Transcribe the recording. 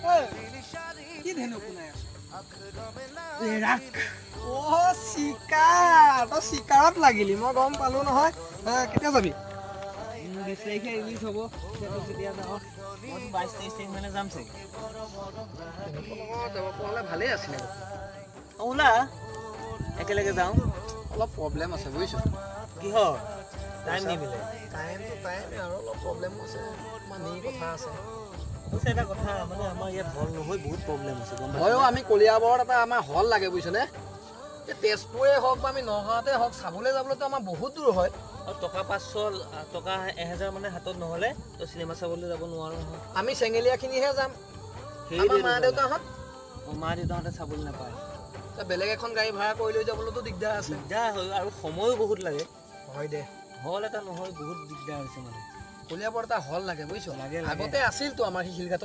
কি ধেনু কোনাই ৰাখ চিকাৰ তই চিকাৰত লাগিলি মই গম পালো নহয় কেতিয়া যাবি 20 তাৰিখে ৰিলিজ হ'ব কেতিয়া যাওঁ মই 22-23 তাৰিখ মানে যাম চাগে যাব পৰা হ'লে ভালেই আছিলে ওলা একেলগে যাওঁ অলপ প্ৰব্লেম আছে বুজিছ কিহৰ টাইম নিমিলে টাইমটো টাইমে আৰু অলপ প্ৰব্লেমো আছে মানি কথা আছে কৈছে এটা কথা মানে আমাৰ ইয়াত হল নহয় বহুত প্ৰব্লেম আছে গম হয়ও আমি কলিয়াবৰত এটা আমাৰ হল লাগে বুজিছনে এই তেজপুৰে হওক বা আমি নগাঁৱতে হওক চাবলৈ যাবলৈতো আমাৰ বহুত দূৰ হয় আৰু টকা 500 টকা 1000 মানে হাতত নহ'লে তো চিনেমা চাবলৈ যাব নোৱাৰো নহয় আমি চেঙেলীয়াখিনিহে যাম আমাৰ মা দেউতাহঁত মা দেউতাহঁতে চাবলৈ নাপায় বেলেগ এখন গাড়ী ভাড়া কৰি লৈ যাবলৈতো দিগদাৰ আছে দিগদাৰ হয় আৰু সময়ো বহুত লাগে হয় দে হল এটা নহয় বহুত দিগদাৰ হৈছে মানে কলিয়াবৰত এটা হল লাগে বুজিছ আগতে আছিলতো আমাৰ শিলঘাটত